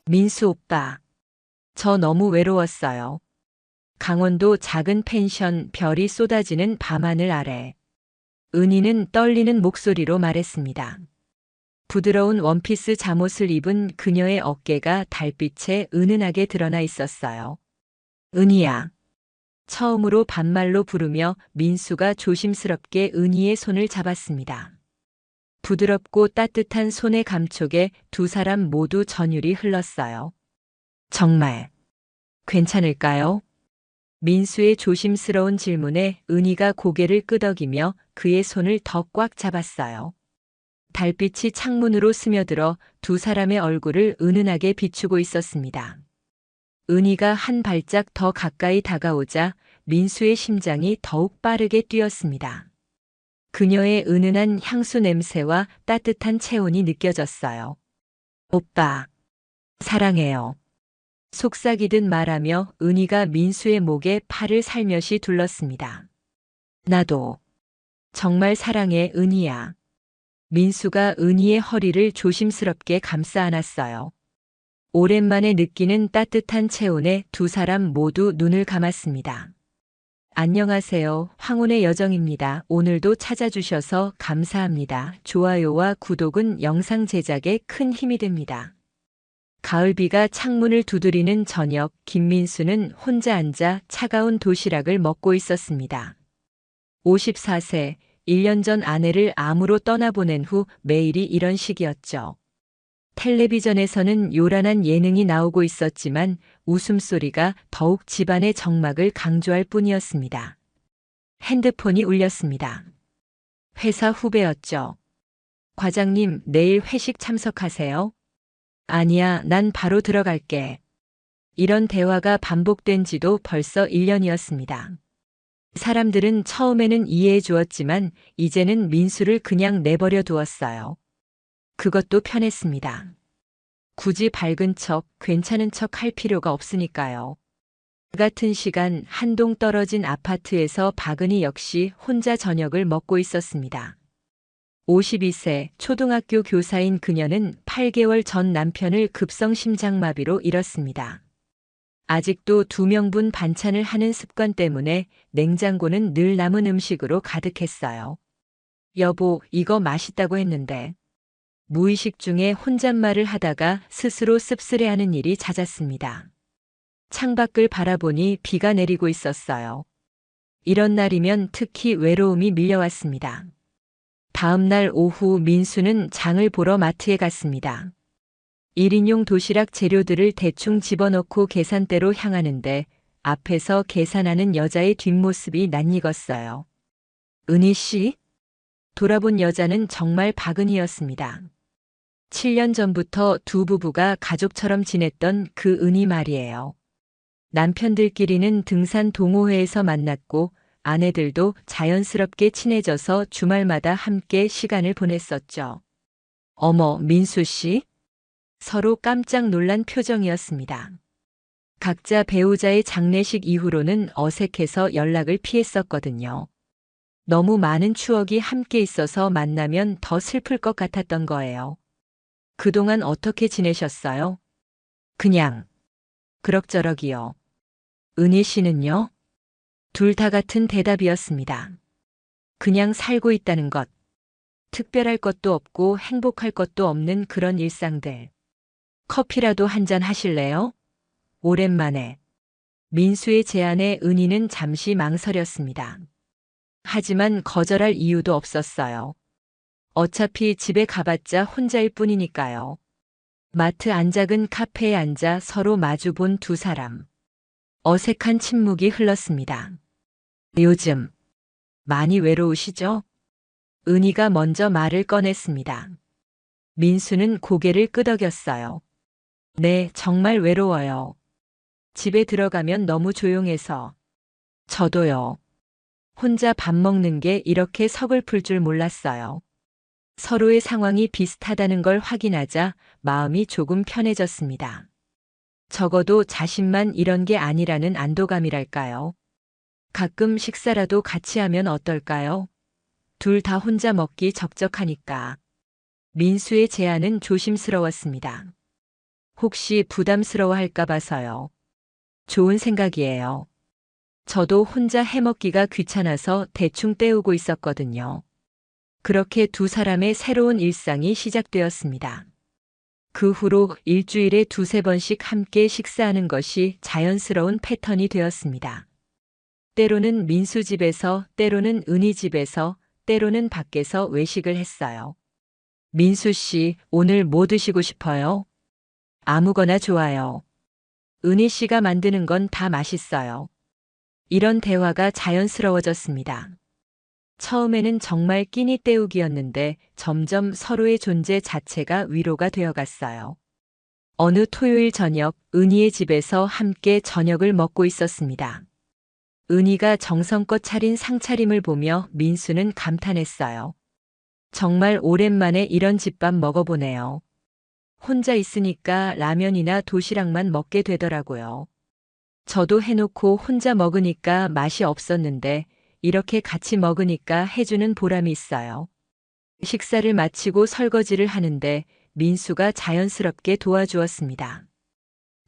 민수 오빠, 저 너무 외로웠어요. 강원도 작은 펜션 별이 쏟아지는 밤하늘 아래. 은희는 떨리는 목소리로 말했습니다. 부드러운 원피스 잠옷을 입은 그녀의 어깨가 달빛에 은은하게 드러나 있었어요. 은희야. 처음으로 반말로 부르며 민수가 조심스럽게 은희의 손을 잡았습니다. 부드럽고 따뜻한 손의 감촉에 두 사람 모두 전율이 흘렀어요. 정말 괜찮을까요? 민수의 조심스러운 질문에 은희가 고개를 끄덕이며 그의 손을 더 꽉 잡았어요. 달빛이 창문으로 스며들어 두 사람의 얼굴을 은은하게 비추고 있었습니다. 은희가 한 발짝 더 가까이 다가오자 민수의 심장이 더욱 빠르게 뛰었습니다. 그녀의 은은한 향수 냄새와 따뜻한 체온이 느껴졌어요. 오빠, 사랑해요. 속삭이듯 말하며 은희가 민수의 목에 팔을 살며시 둘렀습니다. 나도 정말 사랑해, 은희야. 민수가 은희의 허리를 조심스럽게 감싸 안았어요. 오랜만에 느끼는 따뜻한 체온에 두 사람 모두 눈을 감았습니다. 안녕하세요. 황혼의 여정입니다. 오늘도 찾아주셔서 감사합니다. 좋아요와 구독은 영상 제작에 큰 힘이 됩니다. 가을비가 창문을 두드리는 저녁, 김민수는 혼자 앉아 차가운 도시락을 먹고 있었습니다. 54세, 1년 전 아내를 암으로 떠나보낸 후 매일이 이런 식이었죠. 텔레비전에서는 요란한 예능이 나오고 있었지만 웃음소리가 더욱 집안의 정막을 강조할 뿐이었습니다. 핸드폰이 울렸습니다. 회사 후배였죠. 과장님, 내일 회식 참석하세요? 아니야, 난 바로 들어갈게. 이런 대화가 반복된 지도 벌써 1년이었습니다. 사람들은 처음에는 이해해 주었지만 이제는 민수를 그냥 내버려 두었어요. 그것도 편했습니다. 굳이 밝은 척, 괜찮은 척 할 필요가 없으니까요. 그 같은 시간 한동 떨어진 아파트에서 박은희 역시 혼자 저녁을 먹고 있었습니다. 52세 초등학교 교사인 그녀는 8개월 전 남편을 급성 심장마비로 잃었습니다. 아직도 2명분 반찬을 하는 습관 때문에 냉장고는 늘 남은 음식으로 가득했어요. 여보, 이거 맛있다고 했는데. 무의식 중에 혼잣말을 하다가 스스로 씁쓸해하는 일이 잦았습니다. 창밖을 바라보니 비가 내리고 있었어요. 이런 날이면 특히 외로움이 밀려왔습니다. 다음 날 오후 민수는 장을 보러 마트에 갔습니다. 1인용 도시락 재료들을 대충 집어넣고 계산대로 향하는데 앞에서 계산하는 여자의 뒷모습이 낯익었어요. 은희 씨? 돌아본 여자는 정말 박은희였습니다. 7년 전부터 두 부부가 가족처럼 지냈던 그 은희 말이에요. 남편들끼리는 등산 동호회에서 만났고 아내들도 자연스럽게 친해져서 주말마다 함께 시간을 보냈었죠. 어머, 민수 씨? 서로 깜짝 놀란 표정이었습니다. 각자 배우자의 장례식 이후로는 어색해서 연락을 피했었거든요. 너무 많은 추억이 함께 있어서 만나면 더 슬플 것 같았던 거예요. 그동안 어떻게 지내셨어요? 그냥 그럭저럭이요. 은희 씨는요? 둘 다 같은 대답이었습니다. 그냥 살고 있다는 것. 특별할 것도 없고 행복할 것도 없는 그런 일상들. 커피라도 한잔 하실래요? 오랜만에. 민수의 제안에 은희는 잠시 망설였습니다. 하지만 거절할 이유도 없었어요. 어차피 집에 가봤자 혼자일 뿐이니까요. 마트 안 작은 카페에 앉아 서로 마주 본 두 사람. 어색한 침묵이 흘렀습니다. 요즘 많이 외로우시죠? 은희가 먼저 말을 꺼냈습니다. 민수는 고개를 끄덕였어요. 네, 정말 외로워요. 집에 들어가면 너무 조용해서. 저도요. 혼자 밥 먹는 게 이렇게 서글플 줄 몰랐어요. 서로의 상황이 비슷하다는 걸 확인하자 마음이 조금 편해졌습니다. 적어도 자신만 이런 게 아니라는 안도감이랄까요. 가끔 식사라도 같이 하면 어떨까요? 둘 다 혼자 먹기 적적하니까. 민수의 제안은 조심스러웠습니다. 혹시 부담스러워할까 봐서요. 좋은 생각이에요. 저도 혼자 해먹기가 귀찮아서 대충 때우고 있었거든요. 그렇게 두 사람의 새로운 일상이 시작되었습니다. 그 후로 일주일에 두세 번씩 함께 식사하는 것이 자연스러운 패턴이 되었습니다. 때로는 민수 집에서, 때로는 은희 집에서, 때로는 밖에서 외식을 했어요. 민수 씨, 오늘 뭐 드시고 싶어요? 아무거나 좋아요. 은희 씨가 만드는 건 다 맛있어요. 이런 대화가 자연스러워졌습니다. 처음에는 정말 끼니 때우기였는데 점점 서로의 존재 자체가 위로가 되어갔어요. 어느 토요일 저녁, 은희의 집에서 함께 저녁을 먹고 있었습니다. 은희가 정성껏 차린 상차림을 보며 민수는 감탄했어요. 정말 오랜만에 이런 집밥 먹어보네요. 혼자 있으니까 라면이나 도시락만 먹게 되더라고요. 저도 해놓고 혼자 먹으니까 맛이 없었는데 이렇게 같이 먹으니까 해주는 보람이 있어요. 식사를 마치고 설거지를 하는데 민수가 자연스럽게 도와주었습니다.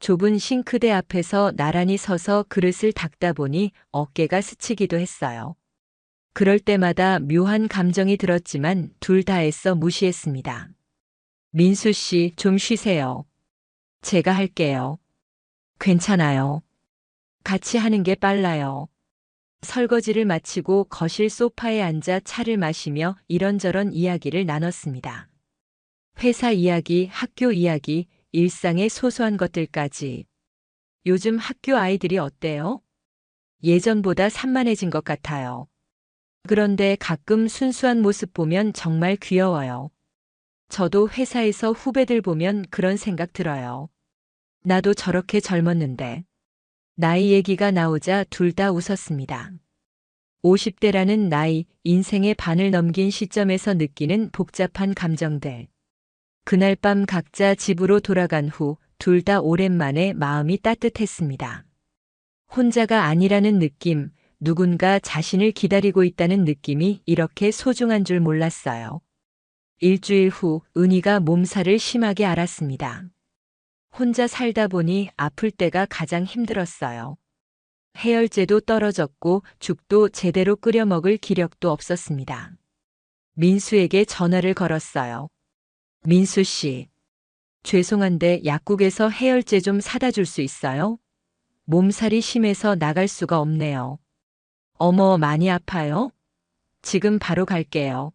좁은 싱크대 앞에서 나란히 서서 그릇을 닦다 보니 어깨가 스치기도 했어요. 그럴 때마다 묘한 감정이 들었지만 둘 다 애써 무시했습니다. 민수 씨, 좀 쉬세요. 제가 할게요. 괜찮아요. 같이 하는 게 빨라요. 설거지를 마치고 거실 소파에 앉아 차를 마시며 이런저런 이야기를 나눴습니다. 회사 이야기, 학교 이야기, 일상의 소소한 것들까지. 요즘 학교 아이들이 어때요? 예전보다 산만해진 것 같아요. 그런데 가끔 순수한 모습 보면 정말 귀여워요. 저도 회사에서 후배들 보면 그런 생각 들어요. 나도 저렇게 젊었는데. 나이 얘기가 나오자 둘 다 웃었습니다. 50대라는 나이, 인생의 반을 넘긴 시점에서 느끼는 복잡한 감정들. 그날 밤 각자 집으로 돌아간 후 둘 다 오랜만에 마음이 따뜻했습니다. 혼자가 아니라는 느낌, 누군가 자신을 기다리고 있다는 느낌이 이렇게 소중한 줄 몰랐어요. 일주일 후 은희가 몸살을 심하게 앓았습니다. 혼자 살다 보니 아플 때가 가장 힘들었어요. 해열제도 떨어졌고 죽도 제대로 끓여 먹을 기력도 없었습니다. 민수에게 전화를 걸었어요. 민수 씨, 죄송한데 약국에서 해열제 좀 사다 줄 수 있어요? 몸살이 심해서 나갈 수가 없네요. 어머, 많이 아파요? 지금 바로 갈게요.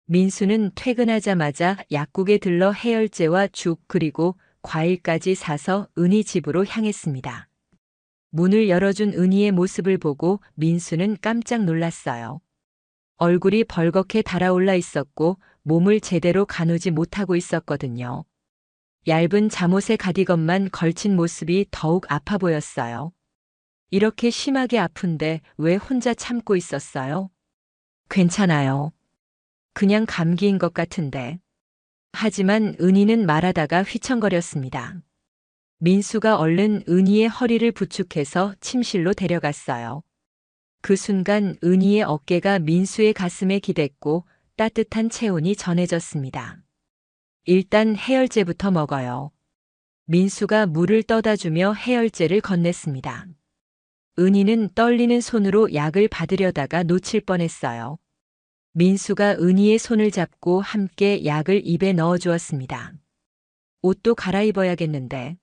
민수는 퇴근하자마자 약국에 들러 해열제와 죽 그리고 과일까지 사서 은희 집으로 향했습니다. 문을 열어준 은희의 모습을 보고 민수는 깜짝 놀랐어요. 얼굴이 벌겋게 달아올라 있었고 몸을 제대로 가누지 못하고 있었거든요. 얇은 잠옷에 가디건만 걸친 모습이 더욱 아파 보였어요. 이렇게 심하게 아픈데 왜 혼자 참고 있었어요? 괜찮아요. 그냥 감기인 것 같은데. 하지만 은희는 말하다가 휘청거렸습니다. 민수가 얼른 은희의 허리를 부축해서 침실로 데려갔어요. 그 순간 은희의 어깨가 민수의 가슴에 기댔고 따뜻한 체온이 전해졌습니다. 일단 해열제부터 먹어요. 민수가 물을 떠다 주며 해열제를 건넸습니다. 은희는 떨리는 손으로 약을 받으려다가 놓칠 뻔했어요. 민수가 은희의 손을 잡고 함께 약을 입에 넣어 주었습니다. 옷도 갈아입어야겠는데.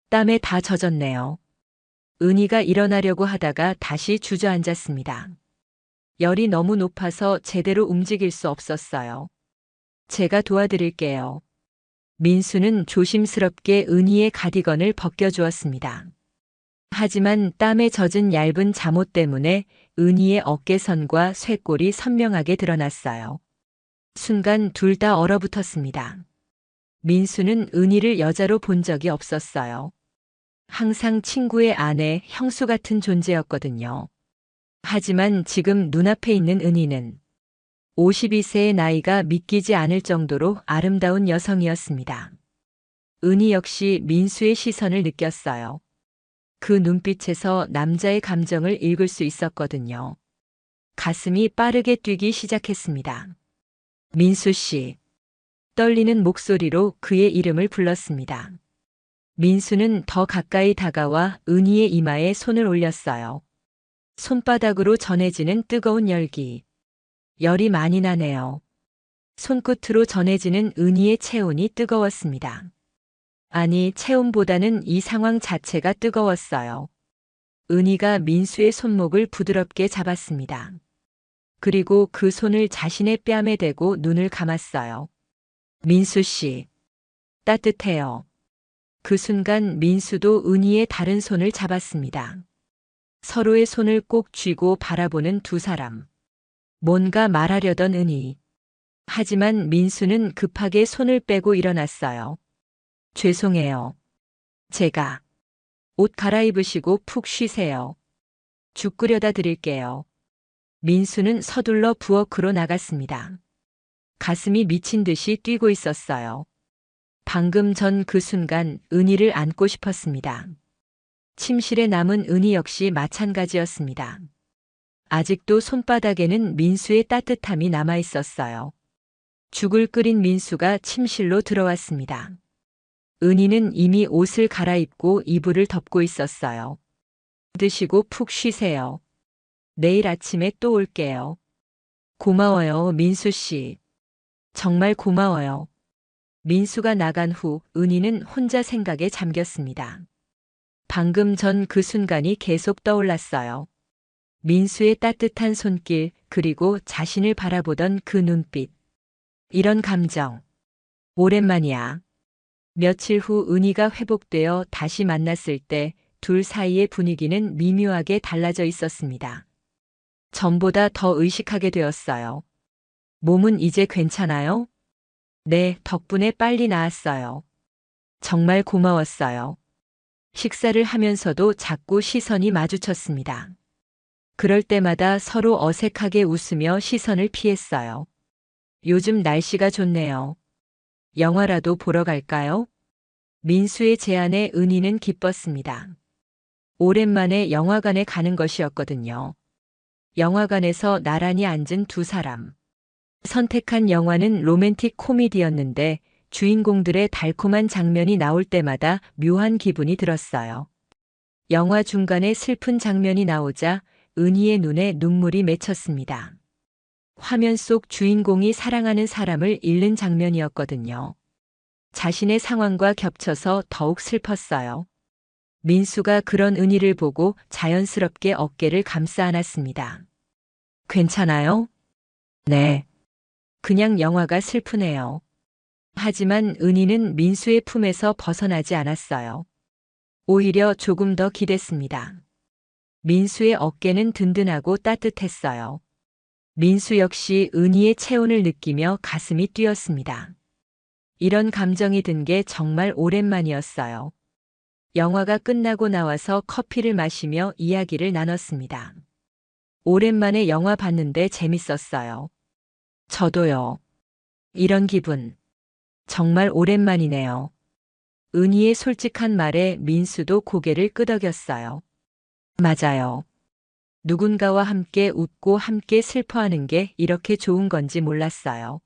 땀에 다 젖었네요. 은희가 일어나려고 하다가 다시 주저앉았습니다. 열이 너무 높아서 제대로 움직일 수 없었어요. 제가 도와드릴게요. 민수는 조심스럽게 은희의 가디건을 벗겨주었습니다. 하지만 땀에 젖은 얇은 잠옷 때문에 은희의 어깨선과 쇄골이 선명하게 드러났어요. 순간 둘 다 얼어붙었습니다. 민수는 은희를 여자로 본 적이 없었어요. 항상 친구의 아내, 형수 같은 존재였거든요. 하지만 지금 눈앞에 있는 은희는 52세의 나이가 믿기지 않을 정도로 아름다운 여성이었습니다. 은희 역시 민수의 시선을 느꼈어요. 그 눈빛에서 남자의 감정을 읽을 수 있었거든요. 가슴이 빠르게 뛰기 시작했습니다. 민수 씨. 떨리는 목소리로 그의 이름을 불렀습니다. 민수는 더 가까이 다가와 은희의 이마에 손을 올렸어요. 손바닥으로 전해지는 뜨거운 열기. 열이 많이 나네요. 손끝으로 전해지는 은희의 체온이 뜨거웠습니다. 아니, 체온보다는 이 상황 자체가 뜨거웠어요. 은희가 민수의 손목을 부드럽게 잡았습니다. 그리고 그 손을 자신의 뺨에 대고 눈을 감았어요. 민수 씨, 따뜻해요. 그 순간 민수도 은희의 다른 손을 잡았습니다. 서로의 손을 꼭 쥐고 바라보는 두 사람. 뭔가 말하려던 은희. 하지만 민수는 급하게 손을 빼고 일어났어요. 죄송해요. 제가. 옷 갈아입으시고 푹 쉬세요. 죽 끓여다 드릴게요. 민수는 서둘러 부엌으로 나갔습니다. 가슴이 미친 듯이 뛰고 있었어요. 방금 전 그 순간 은희를 안고 싶었습니다. 침실에 남은 은희 역시 마찬가지였습니다. 아직도 손바닥에는 민수의 따뜻함이 남아 있었어요. 죽을 끓인 민수가 침실로 들어왔습니다. 은희는 이미 옷을 갈아입고 이불을 덮고 있었어요. 드시고 푹 쉬세요. 내일 아침에 또 올게요. 고마워요, 민수 씨. 정말 고마워요. 민수가 나간 후 은희는 혼자 생각에 잠겼습니다. 방금 전 그 순간이 계속 떠올랐어요. 민수의 따뜻한 손길, 그리고 자신을 바라보던 그 눈빛. 이런 감정. 오랜만이야. 며칠 후 은희가 회복되어 다시 만났을 때 둘 사이의 분위기는 미묘하게 달라져 있었습니다. 전보다 더 의식하게 되었어요. 몸은 이제 괜찮아요? 네, 덕분에 빨리 나았어요. 정말 고마웠어요. 식사를 하면서도 자꾸 시선이 마주쳤습니다. 그럴 때마다 서로 어색하게 웃으며 시선을 피했어요. 요즘 날씨가 좋네요. 영화라도 보러 갈까요? 민수의 제안에 은희는 기뻤습니다. 오랜만에 영화관에 가는 것이었거든요. 영화관에서 나란히 앉은 두 사람. 선택한 영화는 로맨틱 코미디였는데 주인공들의 달콤한 장면이 나올 때마다 묘한 기분이 들었어요. 영화 중간에 슬픈 장면이 나오자 은희의 눈에 눈물이 맺혔습니다. 화면 속 주인공이 사랑하는 사람을 잃는 장면이었거든요. 자신의 상황과 겹쳐서 더욱 슬펐어요. 민수가 그런 은희를 보고 자연스럽게 어깨를 감싸 안았습니다. 괜찮아요? 네. 그냥 영화가 슬프네요. 하지만 은희는 민수의 품에서 벗어나지 않았어요. 오히려 조금 더 기댔습니다. 민수의 어깨는 든든하고 따뜻했어요. 민수 역시 은희의 체온을 느끼며 가슴이 뛰었습니다. 이런 감정이 든 게 정말 오랜만이었어요. 영화가 끝나고 나와서 커피를 마시며 이야기를 나눴습니다. 오랜만에 영화 봤는데 재밌었어요. 저도요. 이런 기분. 정말 오랜만이네요. 은희의 솔직한 말에 민수도 고개를 끄덕였어요. 맞아요. 누군가와 함께 웃고 함께 슬퍼하는 게 이렇게 좋은 건지 몰랐어요.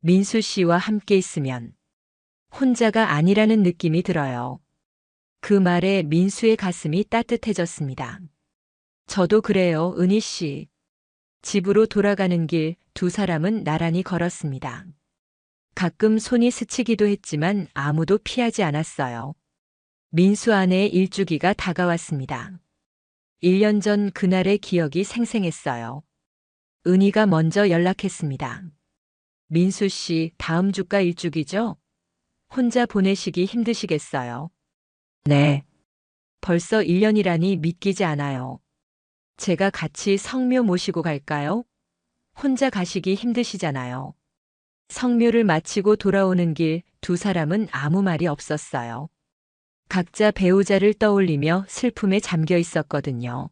민수 씨와 함께 있으면 혼자가 아니라는 느낌이 들어요. 그 말에 민수의 가슴이 따뜻해졌습니다. 저도 그래요, 은희 씨. 집으로 돌아가는 길 두 사람은 나란히 걸었습니다. 가끔 손이 스치기도 했지만 아무도 피하지 않았어요. 민수 아내의 일주기가 다가왔습니다. 1년 전 그날의 기억이 생생했어요. 은희가 먼저 연락했습니다. 민수 씨, 다음 주가 일주기죠? 혼자 보내시기 힘드시겠어요? 네. 벌써 1년이라니 믿기지 않아요. 제가 같이 성묘 모시고 갈까요? 혼자 가시기 힘드시잖아요. 성묘를 마치고 돌아오는 길 두 사람은 아무 말이 없었어요. 각자 배우자를 떠올리며 슬픔에 잠겨 있었거든요.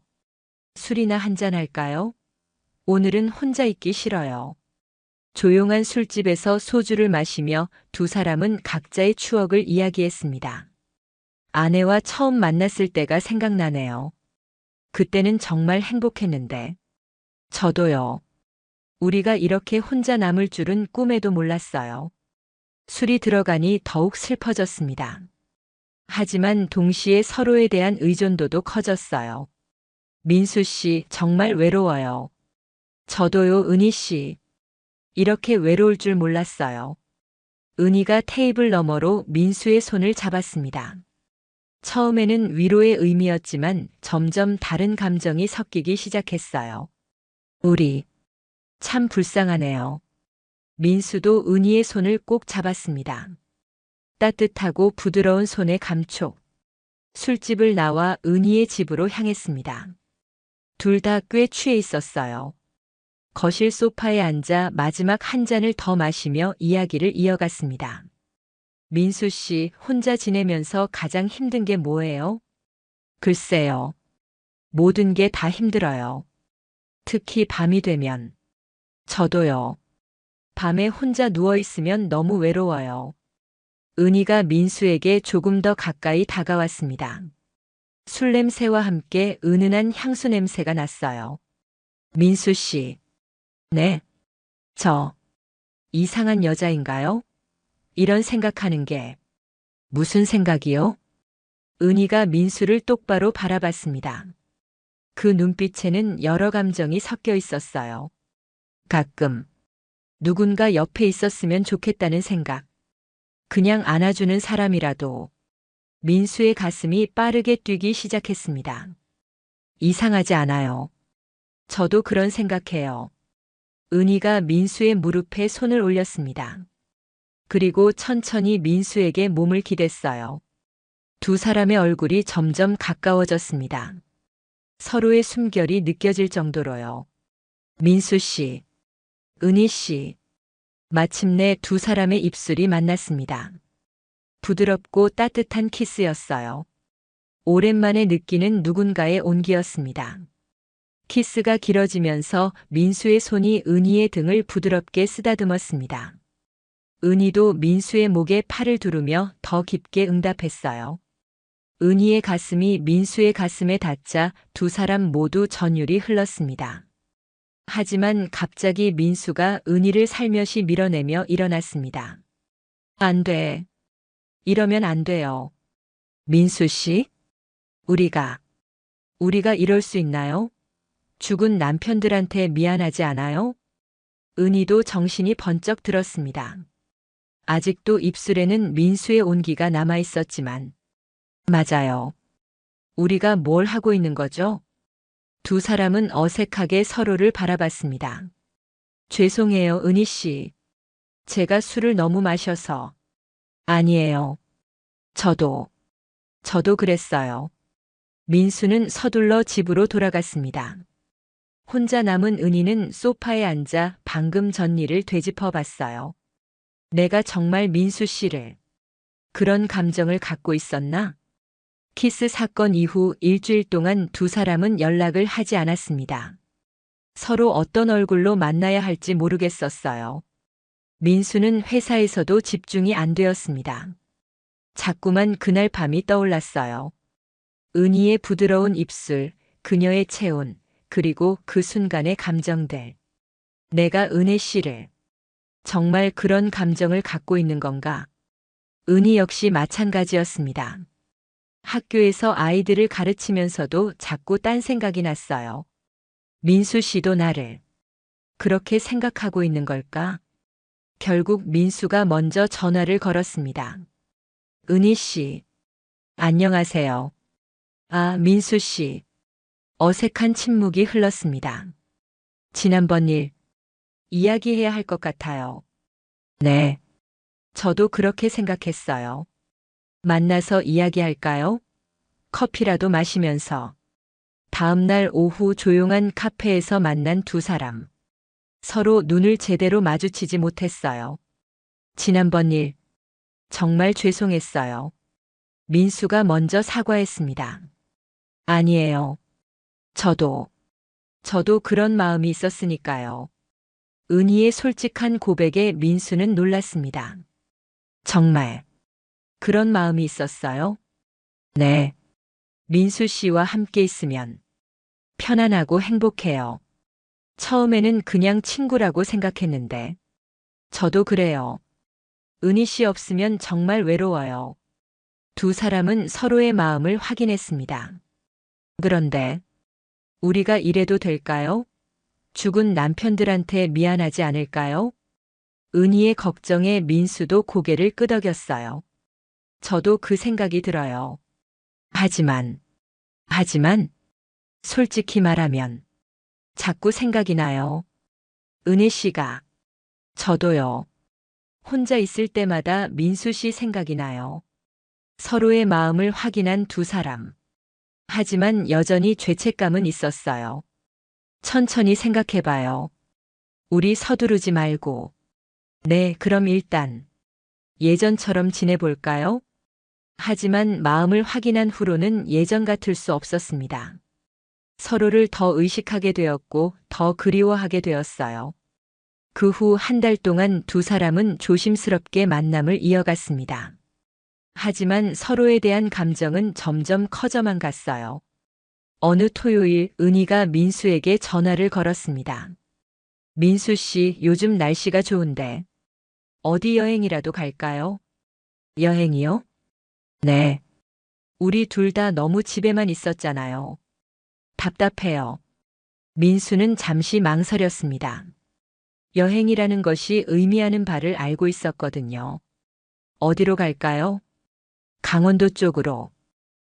술이나 한잔 할까요? 오늘은 혼자 있기 싫어요. 조용한 술집에서 소주를 마시며 두 사람은 각자의 추억을 이야기했습니다. 아내와 처음 만났을 때가 생각나네요. 그때는 정말 행복했는데. 저도요. 우리가 이렇게 혼자 남을 줄은 꿈에도 몰랐어요. 술이 들어가니 더욱 슬퍼졌습니다. 하지만 동시에 서로에 대한 의존도도 커졌어요. 민수 씨, 정말 외로워요. 저도요, 은희 씨. 이렇게 외로울 줄 몰랐어요. 은희가 테이블 너머로 민수의 손을 잡았습니다. 처음에는 위로의 의미였지만 점점 다른 감정이 섞이기 시작했어요. 우리 참 불쌍하네요. 민수도 은희의 손을 꼭 잡았습니다. 따뜻하고 부드러운 손의 감촉. 술집을 나와 은희의 집으로 향했습니다. 둘 다 꽤 취해 있었어요. 거실 소파에 앉아 마지막 한 잔을 더 마시며 이야기를 이어갔습니다. 민수 씨, 혼자 지내면서 가장 힘든 게 뭐예요? 글쎄요. 모든 게 다 힘들어요. 특히 밤이 되면. 저도요. 밤에 혼자 누워 있으면 너무 외로워요. 은희가 민수에게 조금 더 가까이 다가왔습니다. 술 냄새와 함께 은은한 향수 냄새가 났어요. 민수 씨. 네. 저 이상한 여자인가요? 이런 생각하는 게. 무슨 생각이요? 은희가 민수를 똑바로 바라봤습니다. 그 눈빛에는 여러 감정이 섞여 있었어요. 가끔 누군가 옆에 있었으면 좋겠다는 생각. 그냥 안아주는 사람이라도. 민수의 가슴이 빠르게 뛰기 시작했습니다. 이상하지 않아요. 저도 그런 생각해요. 은희가 민수의 무릎에 손을 올렸습니다. 그리고 천천히 민수에게 몸을 기댔어요. 두 사람의 얼굴이 점점 가까워졌습니다. 서로의 숨결이 느껴질 정도로요. 민수 씨, 은희 씨. 마침내 두 사람의 입술이 만났습니다. 부드럽고 따뜻한 키스였어요. 오랜만에 느끼는 누군가의 온기였습니다. 키스가 길어지면서 민수의 손이 은희의 등을 부드럽게 쓰다듬었습니다. 은희도 민수의 목에 팔을 두르며 더 깊게 응답했어요. 은희의 가슴이 민수의 가슴에 닿자 두 사람 모두 전율이 흘렀습니다. 하지만 갑자기 민수가 은희를 살며시 밀어내며 일어났습니다. 안 돼. 이러면 안 돼요. 민수 씨? 우리가 이럴 수 있나요? 죽은 남편들한테 미안하지 않아요? 은희도 정신이 번쩍 들었습니다. 아직도 입술에는 민수의 온기가 남아 있었지만. 맞아요. 우리가 뭘 하고 있는 거죠? 두 사람은 어색하게 서로를 바라봤습니다. 죄송해요, 은희 씨. 제가 술을 너무 마셔서. 아니에요. 저도 그랬어요. 민수는 서둘러 집으로 돌아갔습니다. 혼자 남은 은희는 소파에 앉아 방금 전 일을 되짚어 봤어요. 내가 정말 민수 씨를 그런 감정을 갖고 있었나? 키스 사건 이후 일주일 동안 두 사람은 연락을 하지 않았습니다. 서로 어떤 얼굴로 만나야 할지 모르겠었어요. 민수는 회사에서도 집중이 안 되었습니다. 자꾸만 그날 밤이 떠올랐어요. 은희의 부드러운 입술, 그녀의 체온, 그리고 그 순간의 감정들. 내가 은혜 씨를 정말 그런 감정을 갖고 있는 건가? 은희 역시 마찬가지였습니다. 학교에서 아이들을 가르치면서도 자꾸 딴 생각이 났어요. 민수 씨도 나를 그렇게 생각하고 있는 걸까? 결국 민수가 먼저 전화를 걸었습니다. 은희 씨, 안녕하세요. 아, 민수 씨. 어색한 침묵이 흘렀습니다. 지난번 일 이야기해야 할 것 같아요. 네. 저도 그렇게 생각했어요. 만나서 이야기할까요? 커피라도 마시면서. 다음 날 오후 조용한 카페에서 만난 두 사람. 서로 눈을 제대로 마주치지 못했어요. 지난번 일 정말 죄송했어요. 민수가 먼저 사과했습니다. 아니에요. 저도 그런 마음이 있었으니까요. 은희의 솔직한 고백에 민수는 놀랐습니다. 정말 그런 마음이 있었어요? 네. 민수 씨와 함께 있으면 편안하고 행복해요. 처음에는 그냥 친구라고 생각했는데. 저도 그래요. 은희 씨 없으면 정말 외로워요. 두 사람은 서로의 마음을 확인했습니다. 그런데 우리가 이래도 될까요? 죽은 남편들한테 미안하지 않을까요? 은희의 걱정에 민수도 고개를 끄덕였어요. 저도 그 생각이 들어요. 하지만, 솔직히 말하면 자꾸 생각이 나요. 은혜 씨가. 저도요. 혼자 있을 때마다 민수 씨 생각이 나요. 서로의 마음을 확인한 두 사람. 하지만 여전히 죄책감은 있었어요. 천천히 생각해봐요. 우리 서두르지 말고. 네, 그럼 일단 예전처럼 지내볼까요? 하지만 마음을 확인한 후로는 예전 같을 수 없었습니다. 서로를 더 의식하게 되었고 더 그리워하게 되었어요. 그 후 한 달 동안 두 사람은 조심스럽게 만남을 이어갔습니다. 하지만 서로에 대한 감정은 점점 커져만 갔어요. 어느 토요일 은희가 민수에게 전화를 걸었습니다. 민수 씨, 요즘 날씨가 좋은데 어디 여행이라도 갈까요? 여행이요? 네. 우리 둘 다 너무 집에만 있었잖아요. 답답해요. 민수는 잠시 망설였습니다. 여행이라는 것이 의미하는 바를 알고 있었거든요. 어디로 갈까요? 강원도 쪽으로.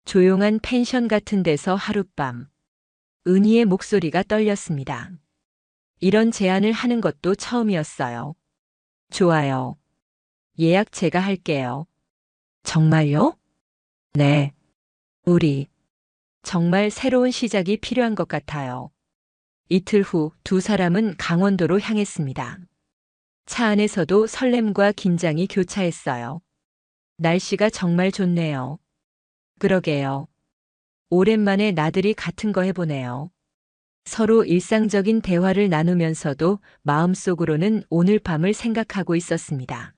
조용한 펜션 같은 데서 하룻밤. 은희의 목소리가 떨렸습니다. 이런 제안을 하는 것도 처음이었어요. 좋아요. 예약 제가 할게요. 정말요? 네. 우리 정말 새로운 시작이 필요한 것 같아요. 이틀 후 두 사람은 강원도로 향했습니다. 차 안에서도 설렘과 긴장이 교차했어요. 날씨가 정말 좋네요. 그러게요. 오랜만에 나들이 같은 거 해보네요. 서로 일상적인 대화를 나누면서도 마음속으로는 오늘 밤을 생각하고 있었습니다.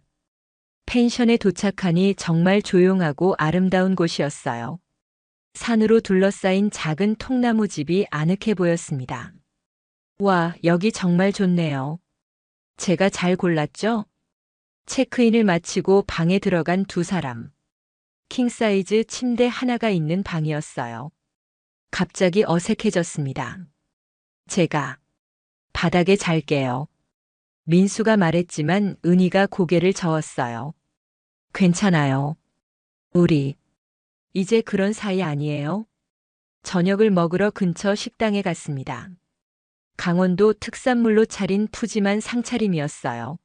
펜션에 도착하니 정말 조용하고 아름다운 곳이었어요. 산으로 둘러싸인 작은 통나무 집이 아늑해 보였습니다. 와, 여기 정말 좋네요. 제가 잘 골랐죠? 체크인을 마치고 방에 들어간 두 사람. 킹사이즈 침대 하나가 있는 방이었어요. 갑자기 어색해졌습니다. 제가 바닥에 잘게요. 민수가 말했지만 은희가 고개를 저었어요. 괜찮아요. 우리 이제 그런 사이 아니에요? 저녁을 먹으러 근처 식당에 갔습니다. 강원도 특산물로 차린 푸짐한 상차림이었어요.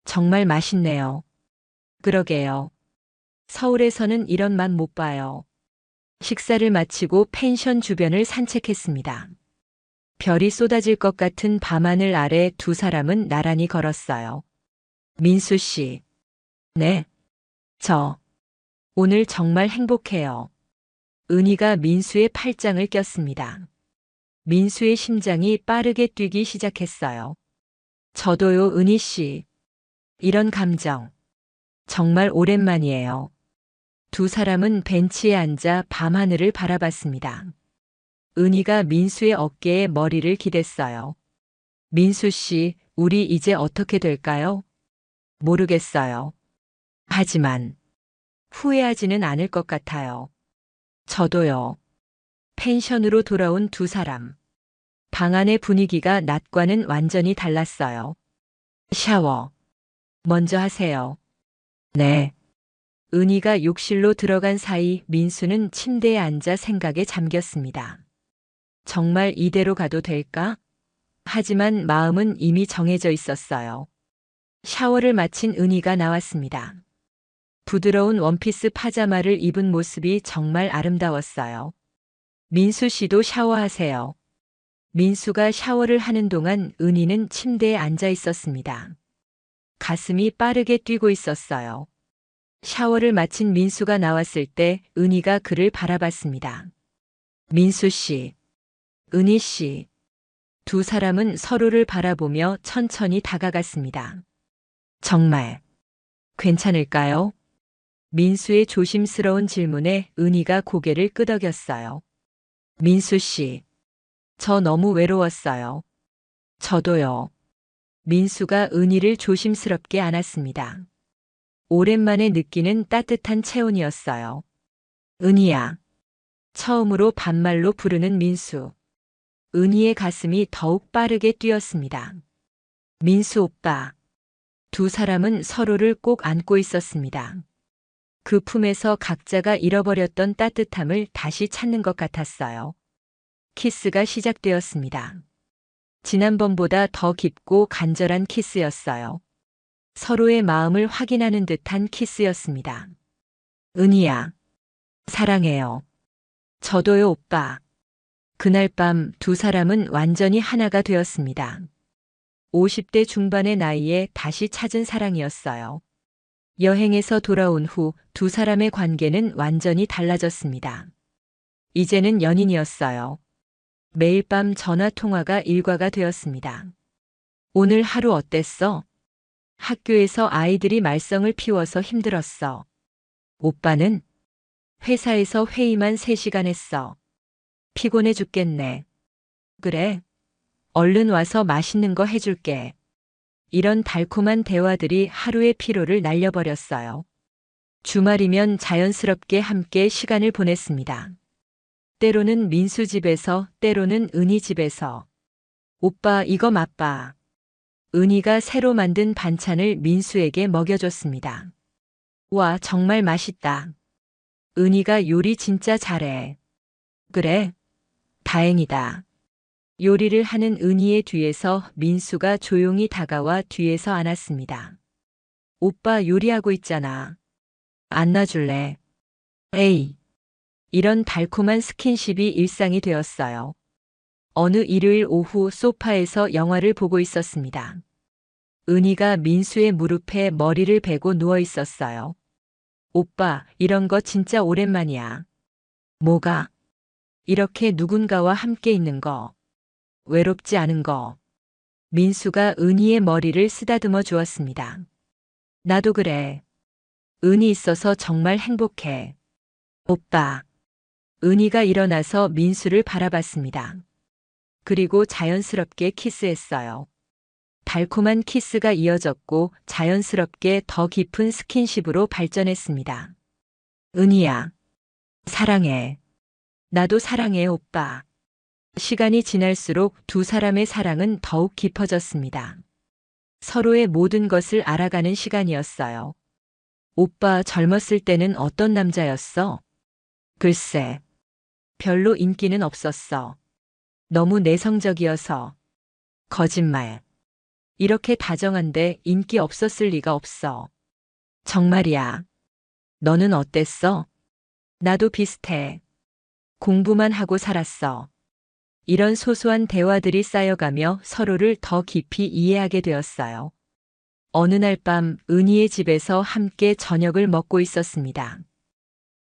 정말 맛있네요. 그러게요. 서울에서는 이런 맛 못 봐요. 식사를 마치고 펜션 주변을 산책했습니다. 별이 쏟아질 것 같은 밤하늘 아래 두 사람은 나란히 걸었어요. 민수 씨. 네. 저 오늘 정말 행복해요. 은희가 민수의 팔짱을 꼈습니다. 민수의 심장이 빠르게 뛰기 시작했어요. 저도요, 은희 씨. 이런 감정 정말 오랜만이에요. 두 사람은 벤치에 앉아 밤하늘을 바라봤습니다. 은희가 민수의 어깨에 머리를 기댔어요. 민수 씨, 우리 이제 어떻게 될까요? 모르겠어요. 하지만 후회하지는 않을 것 같아요. 저도요. 펜션으로 돌아온 두 사람. 방 안의 분위기가 낮과는 완전히 달랐어요. 샤워. 먼저 하세요. 네. 은희가 욕실로 들어간 사이 민수는 침대에 앉아 생각에 잠겼습니다. 정말 이대로 가도 될까? 하지만 마음은 이미 정해져 있었어요. 샤워를 마친 은희가 나왔습니다. 부드러운 원피스 파자마를 입은 모습이 정말 아름다웠어요. 민수 씨도 샤워하세요. 민수가 샤워를 하는 동안 은희는 침대에 앉아 있었습니다. 가슴이 빠르게 뛰고 있었어요. 샤워를 마친 민수가 나왔을 때 은희가 그를 바라봤습니다. 민수 씨, 은희 씨. 두 사람은 서로를 바라보며 천천히 다가갔습니다. 정말 괜찮을까요? 민수의 조심스러운 질문에 은희가 고개를 끄덕였어요. 민수 씨, 저 너무 외로웠어요. 저도요. 민수가 은희를 조심스럽게 안았습니다. 오랜만에 느끼는 따뜻한 체온이었어요. 은희야. 처음으로 반말로 부르는 민수. 은희의 가슴이 더욱 빠르게 뛰었습니다. 민수 오빠. 두 사람은 서로를 꼭 안고 있었습니다. 그 품에서 각자가 잃어버렸던 따뜻함을 다시 찾는 것 같았어요. 키스가 시작되었습니다. 지난번보다 더 깊고 간절한 키스였어요. 서로의 마음을 확인하는 듯한 키스였습니다. 은희야. 사랑해요. 저도요, 오빠. 그날 밤 두 사람은 완전히 하나가 되었습니다. 50대 중반의 나이에 다시 찾은 사랑이었어요. 여행에서 돌아온 후 두 사람의 관계는 완전히 달라졌습니다. 이제는 연인이었어요. 매일 밤 전화 통화가 일과가 되었습니다. 오늘 하루 어땠어? 학교에서 아이들이 말썽을 피워서 힘들었어. 오빠는? 회사에서 회의만 3시간 했어. 피곤해 죽겠네. 그래. 얼른 와서 맛있는 거 해줄게. 이런 달콤한 대화들이 하루의 피로를 날려버렸어요. 주말이면 자연스럽게 함께 시간을 보냈습니다. 때로는 민수 집에서, 때로는 은희 집에서. 오빠, 이거 맛봐. 은희가 새로 만든 반찬을 민수에게 먹여줬습니다. 와, 정말 맛있다. 은희가 요리 진짜 잘해. 그래? 다행이다. 요리를 하는 은희의 뒤에서 민수가 조용히 다가와 뒤에서 안았습니다. 오빠 요리하고 있잖아. 안아줄래? 에이. 이런 달콤한 스킨십이 일상이 되었어요. 어느 일요일 오후 소파에서 영화를 보고 있었습니다. 은희가 민수의 무릎에 머리를 베고 누워 있었어요. 오빠, 이런 거 진짜 오랜만이야. 뭐가? 이렇게 누군가와 함께 있는 거. 외롭지 않은 거. 민수가 은희의 머리를 쓰다듬어 주었습니다. 나도 그래. 은희 있어서 정말 행복해. 오빠. 은희가 일어나서 민수를 바라봤습니다. 그리고 자연스럽게 키스했어요. 달콤한 키스가 이어졌고 자연스럽게 더 깊은 스킨십으로 발전했습니다. 은희야. 사랑해. 나도 사랑해, 오빠. 시간이 지날수록 두 사람의 사랑은 더욱 깊어졌습니다. 서로의 모든 것을 알아가는 시간이었어요. 오빠 젊었을 때는 어떤 남자였어? 글쎄. 별로 인기는 없었어. 너무 내성적이어서. 거짓말. 이렇게 다정한데 인기 없었을 리가 없어. 정말이야. 너는 어땠어? 나도 비슷해. 공부만 하고 살았어. 이런 소소한 대화들이 쌓여가며 서로를 더 깊이 이해하게 되었어요. 어느 날 밤 은희의 집에서 함께 저녁을 먹고 있었습니다.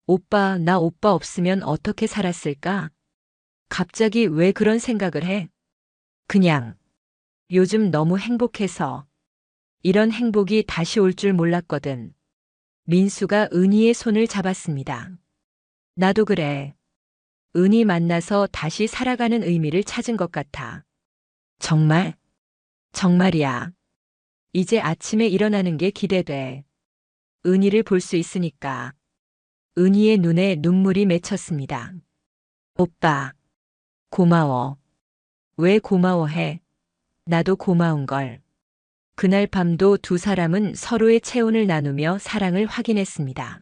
오빠, 나 오빠 없으면 어떻게 살았을까? 갑자기 왜 그런 생각을 해? 그냥. 요즘 너무 행복해서. 이런 행복이 다시 올 줄 몰랐거든. 민수가 은희의 손을 잡았습니다. 나도 그래. 은희 만나서 다시 살아가는 의미를 찾은 것 같아. 정말? 정말이야. 이제 아침에 일어나는 게 기대돼. 은희를 볼 수 있으니까. 은희의 눈에 눈물이 맺혔습니다. 오빠. 고마워. 왜 고마워해? 나도 고마운걸. 그날 밤도 두 사람은 서로의 체온을 나누며 사랑을 확인했습니다.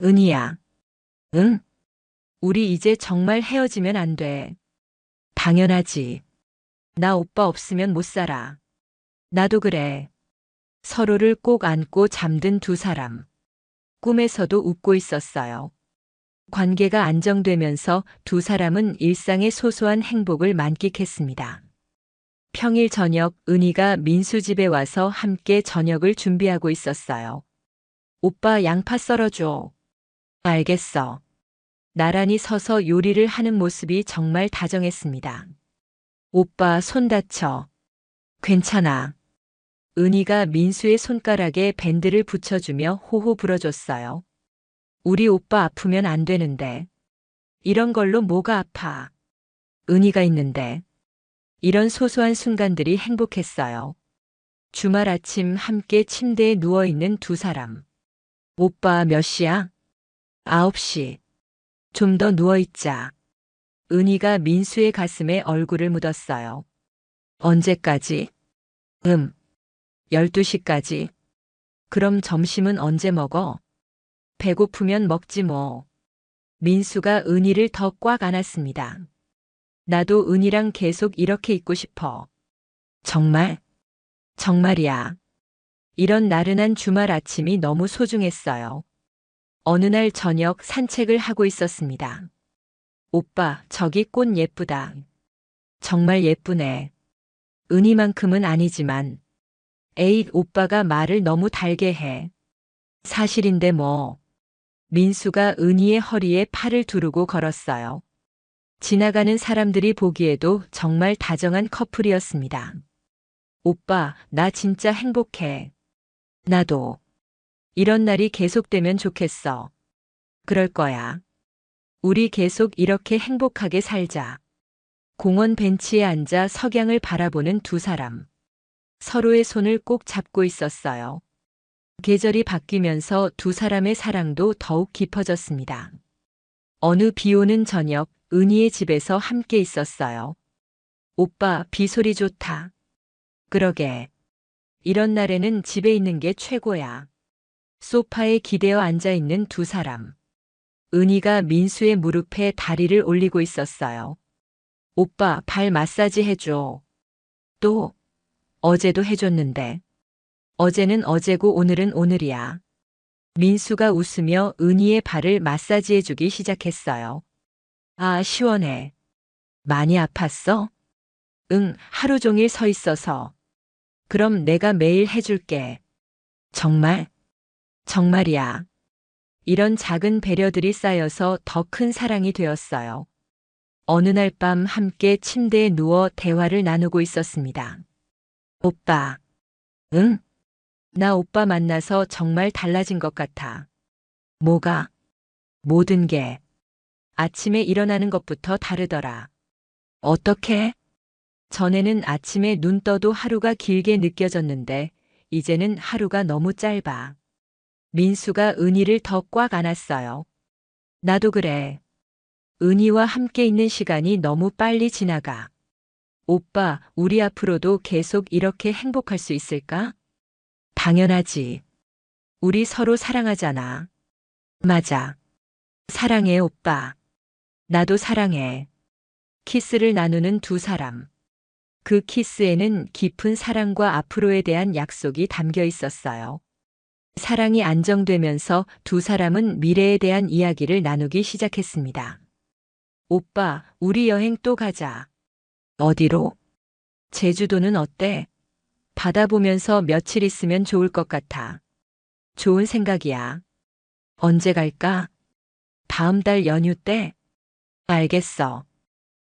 은희야. 응? 우리 이제 정말 헤어지면 안 돼. 당연하지. 나 오빠 없으면 못 살아. 나도 그래. 서로를 꼭 안고 잠든 두 사람. 꿈에서도 웃고 있었어요. 관계가 안정되면서 두 사람은 일상의 소소한 행복을 만끽했습니다. 평일 저녁 은희가 민수 집에 와서 함께 저녁을 준비하고 있었어요. 오빠 양파 썰어줘. 알겠어. 나란히 서서 요리를 하는 모습이 정말 다정했습니다. 오빠 손 다쳐. 괜찮아. 은희가 민수의 손가락에 밴드를 붙여주며 호호 불어줬어요. 우리 오빠 아프면 안 되는데. 이런 걸로 뭐가 아파. 은희가 있는데. 이런 소소한 순간들이 행복했어요. 주말 아침 함께 침대에 누워있는 두 사람. 오빠 몇 시야? 9시. 좀 더 누워있자. 은희가 민수의 가슴에 얼굴을 묻었어요. 언제까지? 12시까지. 그럼 점심은 언제 먹어? 배고프면 먹지 뭐. 민수가 은희를 더 꽉 안았습니다. 나도 은희랑 계속 이렇게 있고 싶어. 정말? 정말이야. 이런 나른한 주말 아침이 너무 소중했어요. 어느 날 저녁 산책을 하고 있었습니다. 오빠, 저기 꽃 예쁘다. 정말 예쁘네. 은희만큼은 아니지만. 에잇, 오빠가 말을 너무 달게 해. 사실인데 뭐. 민수가 은희의 허리에 팔을 두르고 걸었어요. 지나가는 사람들이 보기에도 정말 다정한 커플이었습니다. 오빠, 나 진짜 행복해. 나도. 이런 날이 계속되면 좋겠어. 그럴 거야. 우리 계속 이렇게 행복하게 살자. 공원 벤치에 앉아 석양을 바라보는 두 사람. 서로의 손을 꼭 잡고 있었어요. 계절이 바뀌면서 두 사람의 사랑도 더욱 깊어졌습니다. 어느 비 오는 저녁, 은희의 집에서 함께 있었어요. 오빠, 비 소리 좋다. 그러게. 이런 날에는 집에 있는 게 최고야. 소파에 기대어 앉아 있는 두 사람. 은희가 민수의 무릎에 다리를 올리고 있었어요. 오빠, 발 마사지 해줘. 또, 어제도 해줬는데. 어제는 어제고 오늘은 오늘이야. 민수가 웃으며 은희의 발을 마사지해주기 시작했어요. 아, 시원해. 많이 아팠어? 응, 하루 종일 서 있어서. 그럼 내가 매일 해줄게. 정말? 정말이야. 이런 작은 배려들이 쌓여서 더 큰 사랑이 되었어요. 어느 날 밤 함께 침대에 누워 대화를 나누고 있었습니다. 오빠. 응? 나 오빠 만나서 정말 달라진 것 같아. 뭐가? 모든 게. 아침에 일어나는 것부터 다르더라. 어떻게? 전에는 아침에 눈 떠도 하루가 길게 느껴졌는데, 이제는 하루가 너무 짧아. 민수가 은희를 더 꽉 안았어요. 나도 그래. 은희와 함께 있는 시간이 너무 빨리 지나가. 오빠, 우리 앞으로도 계속 이렇게 행복할 수 있을까? 당연하지. 우리 서로 사랑하잖아. 맞아. 사랑해, 오빠. 나도 사랑해. 키스를 나누는 두 사람. 그 키스에는 깊은 사랑과 앞으로에 대한 약속이 담겨 있었어요. 사랑이 안정되면서 두 사람은 미래에 대한 이야기를 나누기 시작했습니다. 오빠, 우리 여행 또 가자. 어디로? 제주도는 어때? 바다 보면서 며칠 있으면 좋을 것 같아. 좋은 생각이야. 언제 갈까? 다음 달 연휴 때? 알겠어.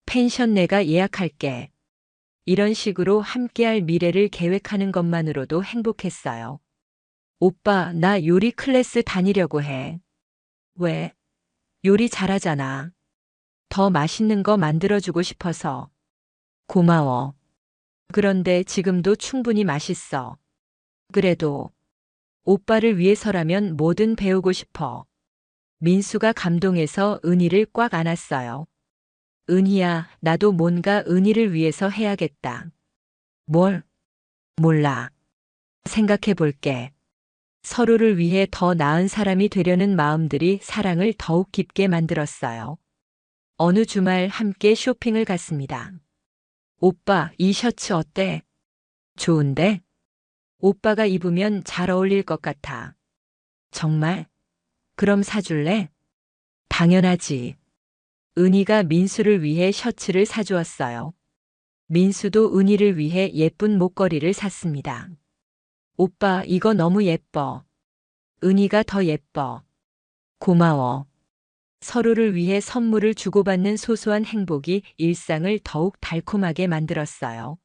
펜션 내가 예약할게. 이런 식으로 함께할 미래를 계획하는 것만으로도 행복했어요. 오빠, 나 요리 클래스 다니려고 해. 왜? 요리 잘하잖아. 더 맛있는 거 만들어주고 싶어서. 고마워. 그런데 지금도 충분히 맛있어. 그래도 오빠를 위해서라면 뭐든 배우고 싶어. 민수가 감동해서 은희를 꽉 안았어요. 은희야, 나도 뭔가 은희를 위해서 해야겠다. 뭘? 몰라. 생각해 볼게. 서로를 위해 더 나은 사람이 되려는 마음들이 사랑을 더욱 깊게 만들었어요. 어느 주말 함께 쇼핑을 갔습니다. 오빠, 이 셔츠 어때? 좋은데? 오빠가 입으면 잘 어울릴 것 같아. 정말? 그럼 사줄래? 당연하지. 은희가 민수를 위해 셔츠를 사주었어요. 민수도 은희를 위해 예쁜 목걸이를 샀습니다. 오빠, 이거 너무 예뻐. 은희가 더 예뻐. 고마워. 서로를 위해 선물을 주고받는 소소한 행복이 일상을 더욱 달콤하게 만들었어요.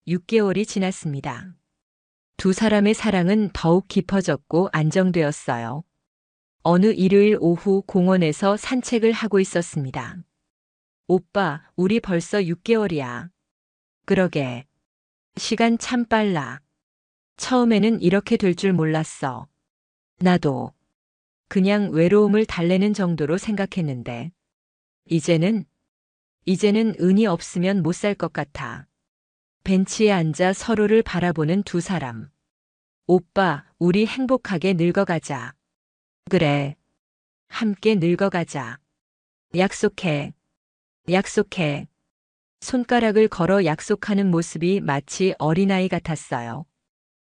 6개월이 지났습니다. 두 사람의 사랑은 더욱 깊어졌고 안정되었어요. 어느 일요일 오후 공원에서 산책을 하고 있었습니다. 오빠, 우리 벌써 6개월이야. 그러게. 시간 참 빨라. 처음에는 이렇게 될 줄 몰랐어. 나도. 그냥 외로움을 달래는 정도로 생각했는데, 이제는 은이 없으면 못 살 것 같아. 벤치에 앉아 서로를 바라보는 두 사람. 오빠, 우리 행복하게 늙어가자. 그래. 함께 늙어가자. 약속해. 약속해. 손가락을 걸어 약속하는 모습이 마치 어린아이 같았어요.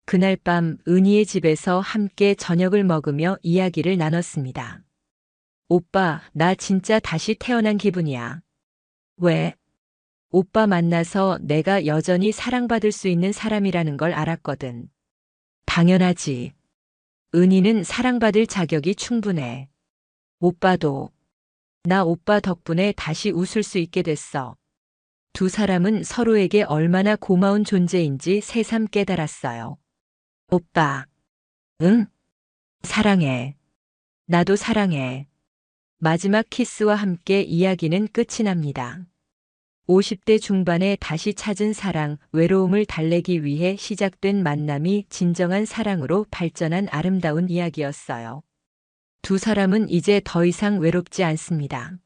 그날 밤 은희의 집에서 함께 저녁을 먹으며 이야기를 나눴습니다. 오빠, 나 진짜 다시 태어난 기분이야. 왜? 오빠 만나서 내가 여전히 사랑받을 수 있는 사람이라는 걸 알았거든. 당연하지. 은희는 사랑받을 자격이 충분해. 오빠도. 나 오빠 덕분에 다시 웃을 수 있게 됐어. 두 사람은 서로에게 얼마나 고마운 존재인지 새삼 깨달았어요. 오빠. 응? 사랑해. 나도 사랑해. 마지막 키스와 함께 이야기는 끝이 납니다. 50대 중반에 다시 찾은 사랑, 외로움을 달래기 위해 시작된 만남이 진정한 사랑으로 발전한 아름다운 이야기였어요. 두 사람은 이제 더 이상 외롭지 않습니다.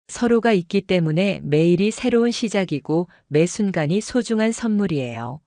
서로가 있기 때문에 매일이 새로운 시작이고 매 순간이 소중한 선물이에요.